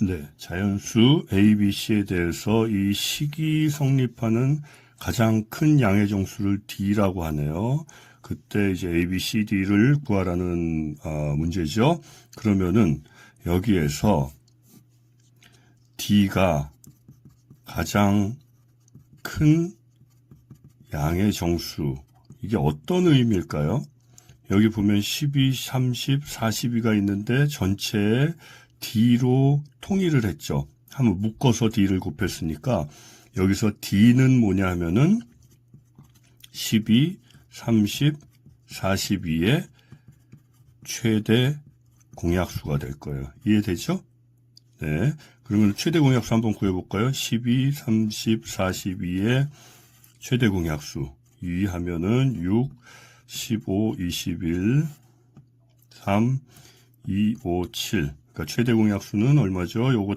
네, 자연수 ABC에 대해서 이 식이 성립하는 가장 큰 양의 정수를 D라고 하네요. 그때 이제 ABCD를 구하라는 문제죠. 그러면은 여기에서 D가 가장 큰 양의 정수, 이게 어떤 의미일까요? 여기 보면 12, 30, 42가 있는데 전체에 D로 통일을 했죠. 한번 묶어서 D를 곱했으니까 여기서 D는 뭐냐 하면은 12, 30, 42의 최대 공약수가 될 거예요. 이해되죠? 네. 그러면 최대 공약수 한번 구해볼까요? 12, 30, 42의 최대 공약수. 2 하면은 6, 15, 21, 3, 2, 5, 7. 그러니까 최대 공약수는 얼마죠? 요거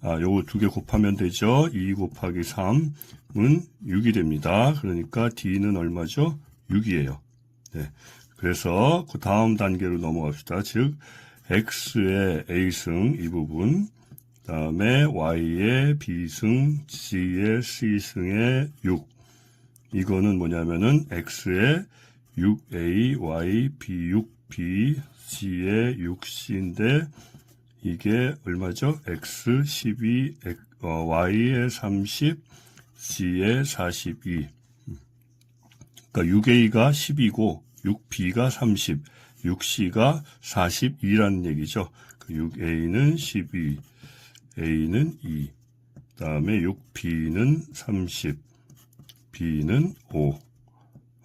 요거 두 개 곱하면 되죠. 2 곱하기 3은 6이 됩니다. 그러니까 D는 얼마죠? 6이에요. 네. 그래서 그 다음 단계로 넘어갑시다. 즉, X의 A승 이 부분, 그 다음에 Y의 B승, G의 C승의 6. 이거는 뭐냐면은 X의 6A, Y, B6B, G의 6C인데 이게 얼마죠? X 12, Y의 30, G의 42. 그러니까 6A가 10이고 6B가 30, 6C가 42라는 얘기죠. 그 6A는 12, A는 2, 그 다음에 6B는 30, B는 5,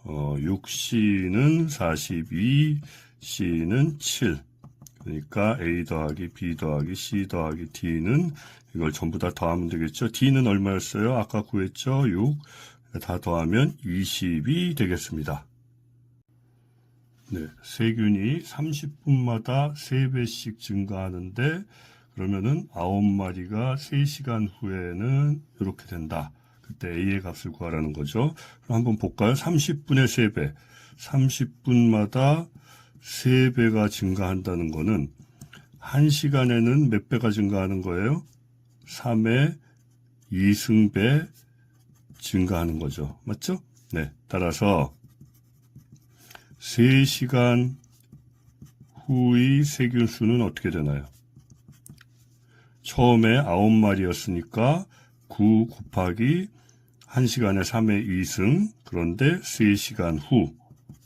6C는 42, C는 7. 그러니까 A 더하기 B 더하기 C 더하기 D는 이걸 전부 다 더하면 되겠죠. D는 얼마였어요? 아까 구했죠? 6. 다 더하면 20이 되겠습니다. 네, 세균이 30분마다 3배씩 증가하는데 그러면은 9마리가 3시간 후에는 이렇게 된다. 그때 A의 값을 구하라는 거죠. 그럼 한번 볼까요? 30분의 3배. 30분마다 3배가 증가한다는 거는 1시간에는 몇 배가 증가하는 거예요? 3의 2승배 증가하는 거죠. 맞죠? 네. 따라서 3시간 후의 세균 수는 어떻게 되나요? 처음에 9마리였으니까 9 곱하기 1시간에 3의 2승, 그런데 3시간 후,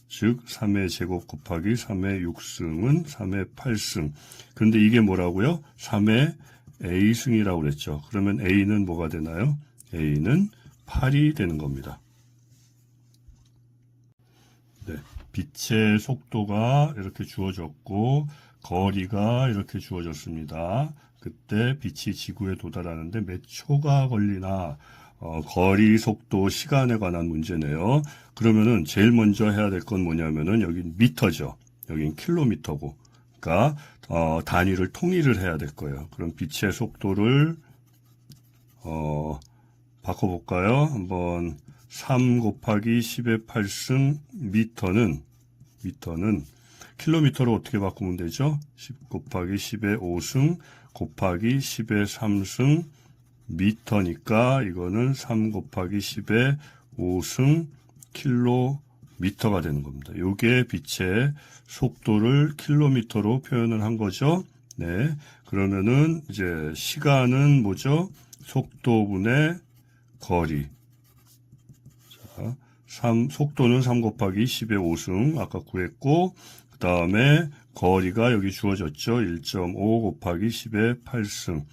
즉 3의 제곱 곱하기 3의 6승은 3의 8승. 그런데 이게 뭐라고요? 3의 A승이라고 그랬죠. 그러면 A는 뭐가 되나요? A는 8이 되는 겁니다. 네, 빛의 속도가 이렇게 주어졌고 거리가 이렇게 주어졌습니다. 그때 빛이 지구에 도달하는데 몇 초가 걸리나, 거리, 속도, 시간에 관한 문제네요. 그러면은 제일 먼저 해야 될 건 뭐냐면은 여긴 미터죠. 여긴 킬로미터고. 그러니까 단위를 통일을 해야 될 거예요. 그럼 빛의 속도를 바꿔볼까요? 한번 3 곱하기 10의 8승 미터는 킬로미터로 어떻게 바꾸면 되죠? 10 곱하기 10의 5승 곱하기 10의 3승 미터니까 이거는 3 곱하기 10의 5승 킬로미터가 되는 겁니다. 이게 빛의 속도를 킬로미터로 표현을 한 거죠. 네. 그러면은 이제 시간은 뭐죠? 속도분의 거리. 자, 속도는 3 곱하기 10의 5승 아까 구했고, 그 다음에 거리가 여기 주어졌죠. 1.5 곱하기 10의 8승.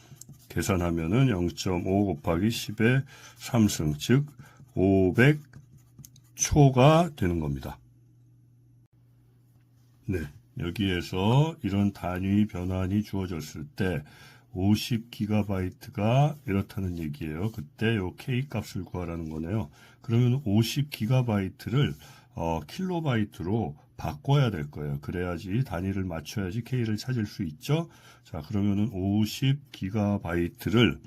계산하면은 0.5 곱하기 10의 3승, 즉 500초가 되는 겁니다. 네, 여기에서 이런 단위 변환이 주어졌을 때 50GB가 이렇다는 얘기예요. 그때 요 K 값을 구하라는 거네요. 그러면 50GB를 킬로바이트로 바꿔야 될 거예요. 그래야지 단위를 맞춰야지 K를 찾을 수 있죠. 자, 그러면은 50GB를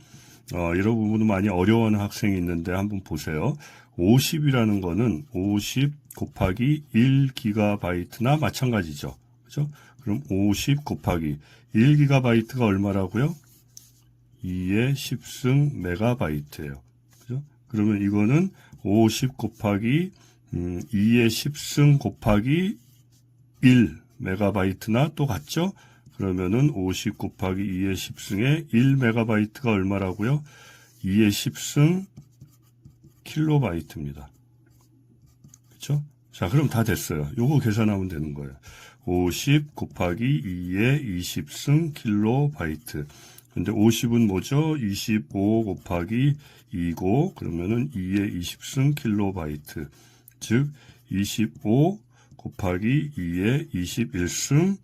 이런 부분은 많이 어려워하는 학생이 있는데 한번 보세요. 50이라는 거는 50 곱하기 1GB나 마찬가지죠. 그죠? 그럼 50 곱하기 1기가바이트가 얼마라고요? 2의 10승 메가바이트예요. 그죠? 그러면 이거는 50 곱하기 2의 10승 곱하기 1 메가바이트나 또 같죠? 그러면은 50 곱하기 2의 10승에 1 메가바이트가 얼마라고요? 2의 10승 킬로바이트입니다. 그렇죠? 자, 그럼 다 됐어요. 요거 계산하면 되는 거예요. 50 곱하기 2의 20승 킬로바이트. 근데 50은 뭐죠? 25 곱하기 2고, 그러면은 2의 20승 킬로바이트. 즉, 25 곱하기 2의 21승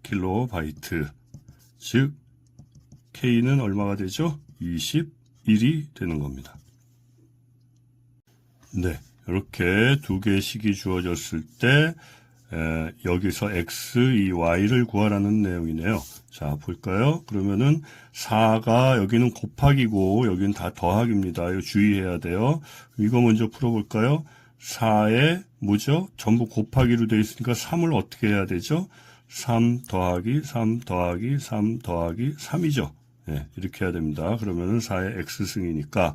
킬로바이트. 즉, K는 얼마가 되죠? 21이 되는 겁니다. 네. 이렇게 두 개의 식이 주어졌을 때, 여기서 X, 이 Y를 구하라는 내용이네요. 자, 볼까요? 그러면은 4가 여기는 곱하기고 여기는 다 더하기입니다. 이거 주의해야 돼요. 이거 먼저 풀어볼까요? 4에 뭐죠? 전부 곱하기로 되어 있으니까 3을 어떻게 해야 되죠? 3 더하기 3 더하기 3 더하기 3이죠. 네, 이렇게 해야 됩니다. 그러면은 4의 X승이니까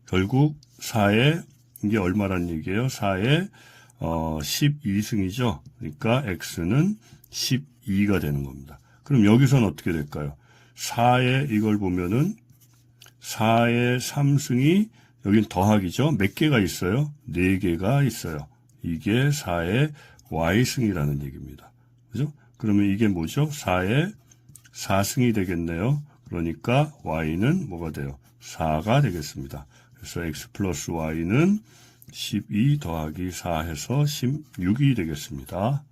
결국 4의 이게 얼마란 얘기예요? 4의 12승이죠. 그러니까 X는 12가 되는 겁니다. 그럼 여기서는 어떻게 될까요? 4의 이걸 보면은 4의 3승이 여긴 더하기죠. 몇 개가 있어요? 4개가 있어요. 이게 4의 Y승이라는 얘기입니다. 그죠? 그러면 이게 뭐죠? 4의 4승이 되겠네요. 그러니까 Y는 뭐가 돼요? 4가 되겠습니다. 그래서 X 플러스 Y는 12 더하기 4 해서 16이 되겠습니다.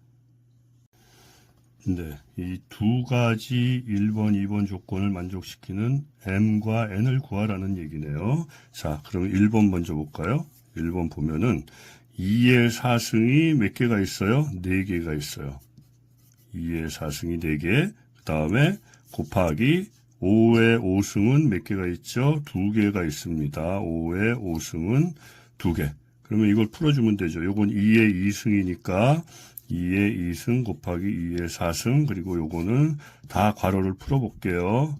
네, 이 두 가지 1번, 2번 조건을 만족시키는 M과 N을 구하라는 얘기네요. 자, 그럼 1번 먼저 볼까요? 1번 보면은 2의 4승이 몇 개가 있어요? 4개가 있어요. 2의 4승이 4개. 그 다음에 곱하기 5의 5승은 몇 개가 있죠? 2개가 있습니다. 5의 5승은 2개. 그러면 이걸 풀어주면 되죠. 요건 2의 2승이니까 2의 2승 곱하기 2의 4승, 그리고 요거는 다 괄호를 풀어볼게요.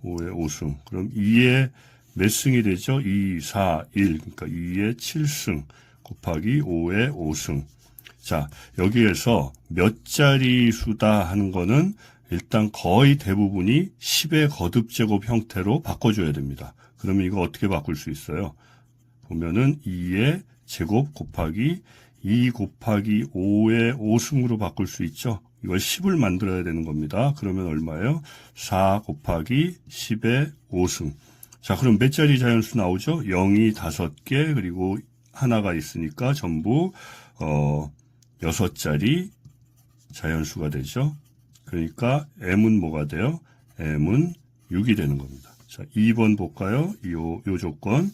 5의 5승. 그럼 2의 몇 승이 되죠? 2, 4, 1. 그러니까 2의 7승 곱하기 5의 5승. 자, 여기에서 몇 자리 수다 하는 거는 일단 거의 대부분이 10의 거듭제곱 형태로 바꿔줘야 됩니다. 그러면 이거 어떻게 바꿀 수 있어요? 보면은 2의 제곱 곱하기 2 곱하기 5의 5승으로 바꿀 수 있죠. 이걸 10을 만들어야 되는 겁니다. 그러면 얼마예요? 4 곱하기 10의 5승. 자, 그럼 몇 자리 자연수 나오죠? 0이 5개, 그리고 하나가 있으니까 전부 6자리 자연수가 되죠. 그러니까 M은 뭐가 돼요? M은 6이 되는 겁니다. 자, 2번 볼까요? 요 조건.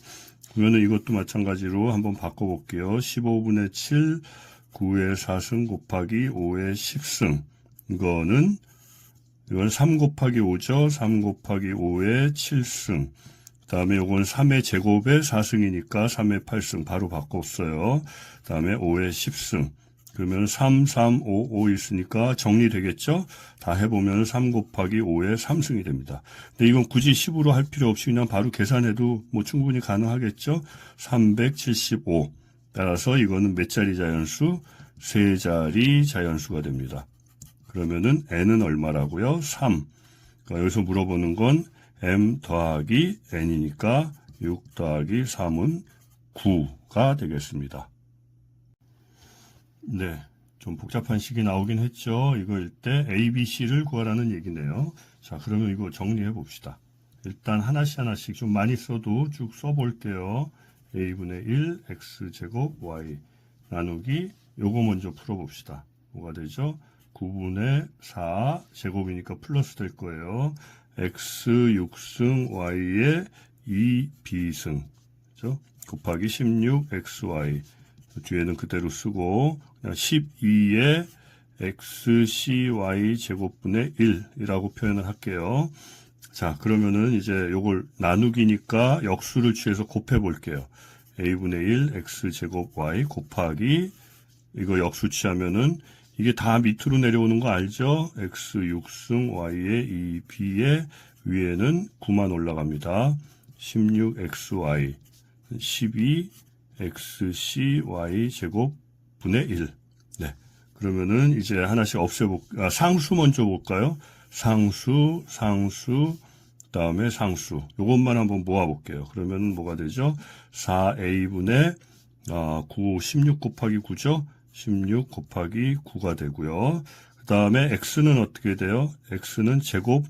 그러면 이것도 마찬가지로 한번 바꿔볼게요. 15분의 7, 9의 4승 곱하기 5의 10승. 이건 3 곱하기 5죠. 3 곱하기 5의 7승. 그 다음에 이건 3의 제곱의 4승이니까 3의 8승 바로 바꿨어요. 그 다음에 5의 10승. 그러면 3, 3, 5, 5 있으니까 정리되겠죠? 다 해보면 3 곱하기 5의 3승이 됩니다. 근데 이건 굳이 10으로 할 필요 없이 그냥 바로 계산해도 뭐 충분히 가능하겠죠? 375. 따라서 이거는 몇 자리 자연수? 3자리 자연수가 됩니다. 그러면은 n은 얼마라고요? 3. 그러니까 여기서 물어보는 건 m 더하기 n이니까 6 더하기 3은 9가 되겠습니다. 네, 좀 복잡한 식이 나오긴 했죠. 이거일 때 A, B, C를 구하라는 얘기네요. 자, 그러면 이거 정리해 봅시다. 일단 하나씩 좀 많이 써도 쭉 써볼게요. A분의 1, X제곱, Y 나누기 요거 먼저 풀어봅시다. 뭐가 되죠? 9분의 4 제곱이니까 플러스 될 거예요. X 6승, Y의 2B승. 그죠? 곱하기 16, XY. 뒤에는 그대로 쓰고, 그냥 12의 XCY 제곱분의 1이라고 표현을 할게요. 자, 그러면은 이제 요걸 나누기니까 역수를 취해서 곱해 볼게요. A분의 1, X제곱 Y 곱하기, 이거 역수 취하면은 이게 다 밑으로 내려오는 거 알죠? x 6승 y의 2b의 위에는 9만 올라갑니다. 16xy 12xcy 제곱 분의 1. 네. 그러면은 이제 하나씩 상수 먼저 볼까요? 상수, 그다음에 상수. 요것만 한번 모아볼게요. 그러면 뭐가 되죠? 4a분의 16 곱하기 9죠? 16 곱하기 9가 되고요. 그 다음에 x는 어떻게 돼요? x는 제곱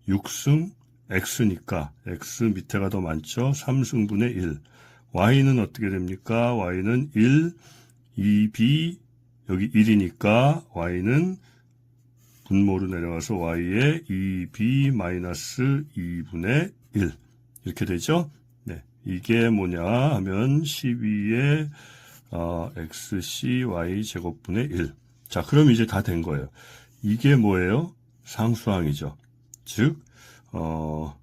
6승 x니까 x 밑에가 더 많죠? 3승분의 1. y는 어떻게 됩니까? y는 1, 2b, 여기 1이니까 y는 분모로 내려와서 y의 2b 마이너스 2분의 1. 이렇게 되죠? 네. 이게 뭐냐 하면 12의 xcy 제곱분의 1. 자, 그럼 이제 다 된 거예요. 이게 뭐예요? 상수항이죠. 즉, 이거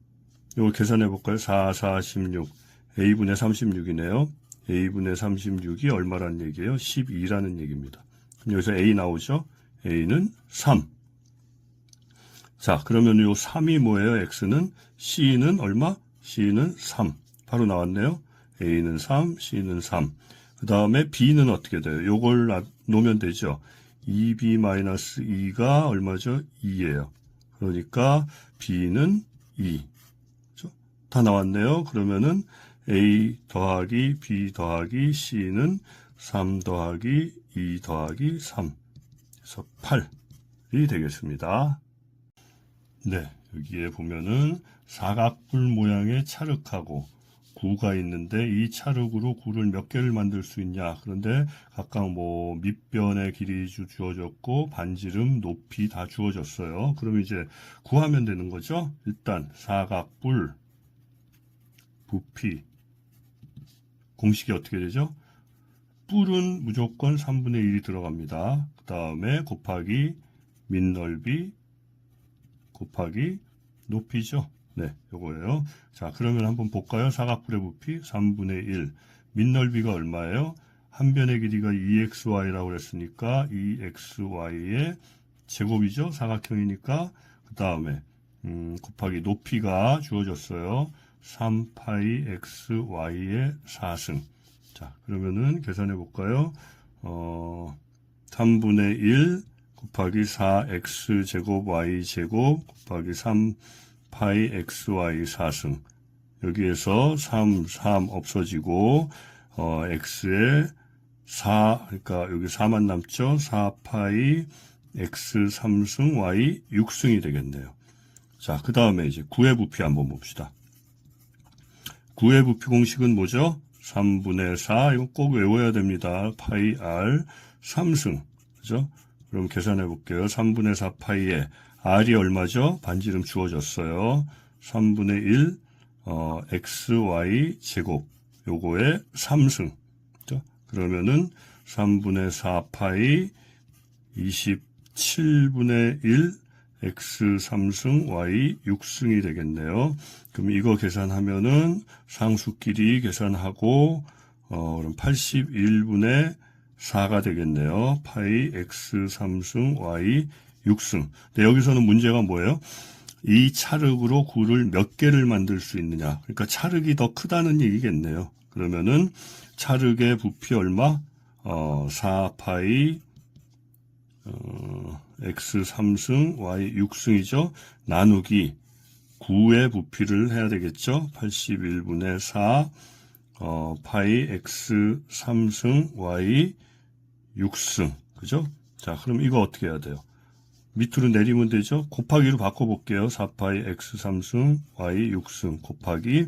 계산해 볼까요? 4, 16. a분의 36이네요. a분의 36이 얼마라는 얘기예요? 12라는 얘기입니다. 그럼 여기서 a 나오죠? a는 3. 자, 그러면 요 3이 뭐예요? x는 c는 얼마? c는 3. 바로 나왔네요. a는 3, c는 3. 그 다음에 b는 어떻게 돼요? 요걸 놓으면 되죠. 2b-2가 얼마죠? 2예요. 그러니까 b는 2. 그렇죠? 다 나왔네요. 그러면은 a 더하기 b 더하기 c는 3 더하기 2 더하기 3. 그래서 8이 되겠습니다. 네, 여기에 보면은 사각뿔 모양의 찰흙하고 구가 있는데 이 찰흙으로 구를 몇 개를 만들 수 있냐. 그런데 각각 뭐 밑변의 길이 주어졌고 반지름, 높이 다 주어졌어요. 그럼 이제 구하면 되는 거죠. 일단 사각뿔 부피 공식이 어떻게 되죠? 뿔은 무조건 3분의 1이 들어갑니다. 그 다음에 곱하기 밑넓이 곱하기 높이죠. 네, 요거예요. 자, 그러면 한번 볼까요? 사각뿔의 부피 3분의 1. 밑넓이가 얼마예요? 한 변의 길이가 2xy라고 그랬으니까 2xy의 제곱이죠. 사각형이니까. 그 다음에 곱하기 높이가 주어졌어요. 3파이 xy의 4승. 자, 그러면은 계산해 볼까요? 3분의 1 곱하기 4x 제곱 y 제곱 곱하기 3파이 xy 4승. 여기에서 3 없어지고 x에 4, 그러니까 여기 4만 남죠. 4파이 x 3승 y 6승이 되겠네요. 자, 그 다음에 이제 구의 부피 한번 봅시다. 구의 부피 공식은 뭐죠? 3분의 4, 이거 꼭 외워야 됩니다. 파이 r 3승. 그죠? 그럼 계산해 볼게요. 3분의 4 파이에 r이 얼마죠? 반지름 주어졌어요. 3분의 1 xy 제곱 요거에 3승. 그죠? 그러면은 3분의 4 파이 27분의 1 x 3승 y 6승이 되겠네요. 그럼 이거 계산하면은 상수끼리 계산하고 그럼 81분의 4가 되겠네요. 파이 x 3승 y 6승. 근데 여기서는 문제가 뭐예요? 이 찰흙으로 구를 몇 개를 만들 수 있느냐. 그러니까 찰흙이 더 크다는 얘기겠네요. 그러면은 찰흙의 부피 얼마? 4파이 x 3승 y 6승이죠. 나누기 9의 부피를 해야 되겠죠. 81분의 4 파이 x 3승 y 6승. 그죠? 자, 그럼 이거 어떻게 해야 돼요? 밑으로 내리면 되죠. 곱하기로 바꿔볼게요. 4파이 x 3승 y 6승 곱하기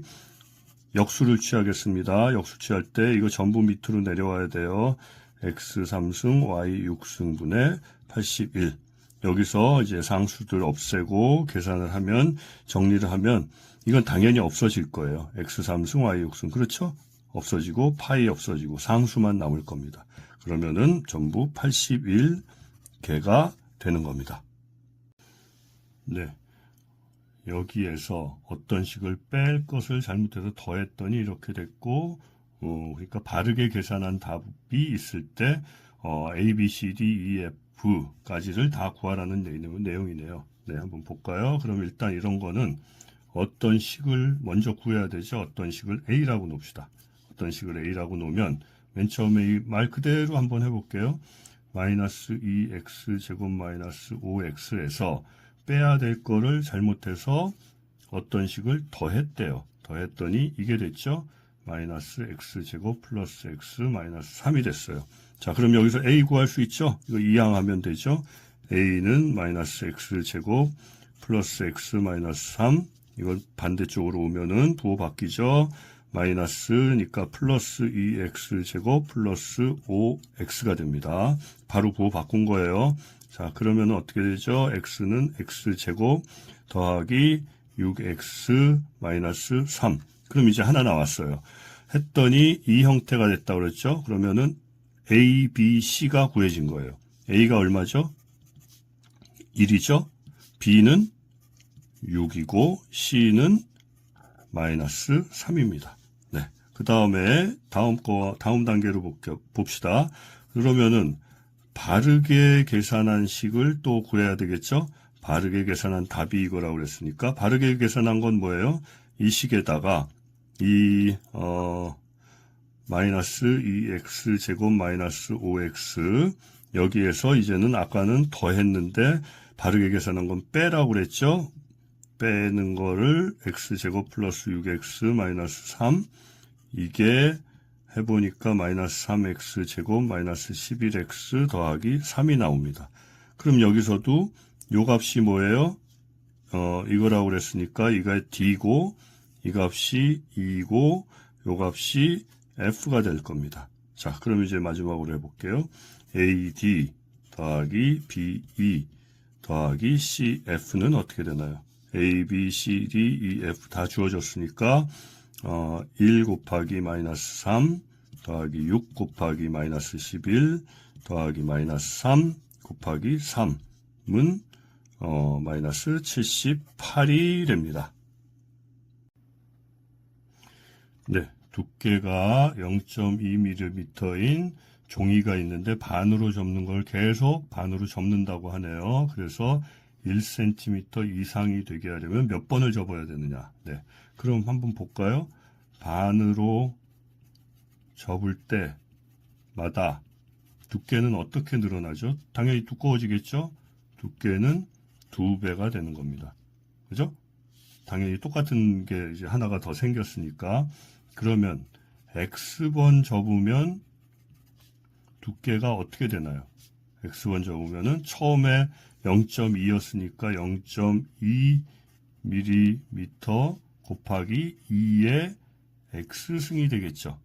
역수를 취하겠습니다. 역수 취할 때 이거 전부 밑으로 내려와야 돼요. x 3승 y 6승분의 81. 여기서 이제 상수들 없애고 계산을 하면 정리를 하면 이건 당연히 없어질 거예요. x 3승 y 6승. 그렇죠? 없어지고 파이 없어지고 상수만 남을 겁니다. 그러면은 전부 81개가 되는 겁니다. 네. 여기에서 어떤 식을 뺄 것을 잘못해서 더했더니 이렇게 됐고, 그러니까 바르게 계산한 답이 있을 때 A, B, C, D, E, F까지를 다 구하라는 내용이네요. 네, 한번 볼까요? 그럼 일단 이런 거는 어떤 식을 먼저 구해야 되죠? 어떤 식을 A라고 놓읍시다. 어떤 식을 A라고 놓으면 맨 처음에 이 말 그대로 한번 해볼게요. 마이너스 2x 제곱 마이너스 5x에서 빼야 될 거를 잘못해서 어떤 식을 더했대요. 더했더니 이게 됐죠? 마이너스 x 제곱 플러스 x 마이너스 3이 됐어요. 자, 그럼 여기서 a 구할 수 있죠? 이거 이항하면 되죠? a는 마이너스 x 제곱 플러스 x 마이너스 3, 이걸 반대쪽으로 오면은 부호 바뀌죠? 마이너스니까 플러스 2x 제곱 플러스 5x가 됩니다. 바로 부호 바꾼 거예요. 자, 그러면 어떻게 되죠? x는 x 제곱 더하기 6x 마이너스 3. 그럼 이제 하나 나왔어요. 했더니 이 형태가 됐다 그랬죠? 그러면은 A, B, C가 구해진 거예요. A가 얼마죠? 1이죠? B는 6이고 C는 마이너스 3입니다. 네. 그 다음에 다음 단계로 봅시다. 그러면은 바르게 계산한 식을 또 구해야 되겠죠? 바르게 계산한 답이 이거라고 그랬으니까 바르게 계산한 건 뭐예요? 이 식에다가 마이너스 2x 제곱 마이너스 5x 여기에서 이제는 아까는 더했는데 바르게 계산한 건 빼라고 그랬죠? 빼는 거를 x 제곱 플러스 6x 마이너스 3 이게 해보니까 마이너스 3x 제곱 마이너스 11x 더하기 3이 나옵니다. 그럼 여기서도 요 값이 뭐예요? 이거라고 그랬으니까 이가 d고 이 값이 2고 요 값이 f가 될 겁니다. 자, 그럼 이제 마지막으로 해볼게요. AD 더하기 BE 더하기 CF는 어떻게 되나요? A, B, C, D, E, F 다 주어졌으니까 1 곱하기 마이너스 3 더하기 6 곱하기 마이너스 11 더하기 마이너스 3 곱하기 3은 마이너스 78이 됩니다. 네, 두께가 0.2mm인 종이가 있는데 반으로 접는 걸 계속 반으로 접는다고 하네요. 그래서 1cm 이상이 되게 하려면 몇 번을 접어야 되느냐. 네, 그럼 한번 볼까요? 반으로 접을 때마다 두께는 어떻게 늘어나죠? 당연히 두꺼워지겠죠? 두께는 2배가 되는 겁니다. 그죠? 당연히 똑같은 게 이제 하나가 더 생겼으니까. 그러면 X번 접으면 두께가 어떻게 되나요? X번 접으면은 처음에 0.2였으니까 0.2mm 곱하기 2의 X승이 되겠죠.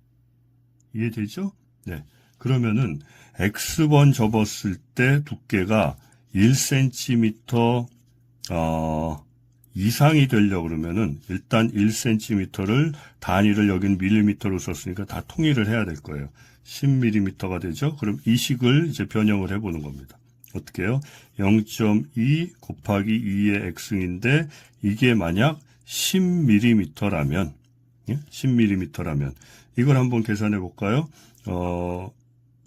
이해되죠? 네. 그러면은 X번 접었을 때 두께가 1cm 이상이 되려고 그러면은 일단 1cm를 단위를 여긴 밀리미터로 썼으니까 다 통일을 해야 될 거예요. 10mm가 되죠. 그럼 이 식을 이제 변형을 해보는 겁니다. 어떻게 해요? 0.2 곱하기 2의 x인데 이게 만약 10mm라면 10mm라면 이걸 한번 계산해 볼까요?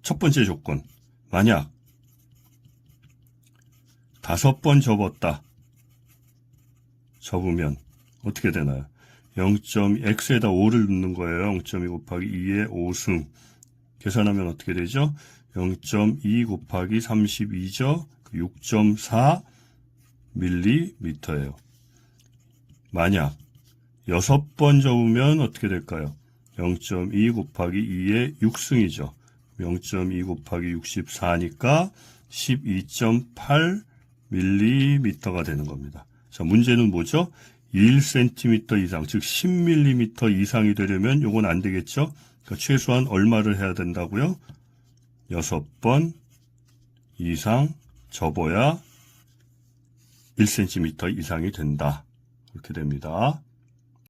첫 번째 조건 만약 5번 접으면 어떻게 되나요? x에다 5를 넣는 거예요. 0.2 곱하기 2의 5승 계산하면 어떻게 되죠? 0.2 곱하기 32죠. 6.4mm예요. 만약 6번 접으면 어떻게 될까요? 0.2 곱하기 2의 6승이죠. 0.2 곱하기 64니까 12.8mm가 되는 겁니다. 자, 문제는 뭐죠? 1cm 이상, 즉 10mm 이상이 되려면 요건 안 되겠죠? 그러니까 최소한 얼마를 해야 된다고요? 6번 이상 접어야 1cm 이상이 된다. 이렇게 됩니다.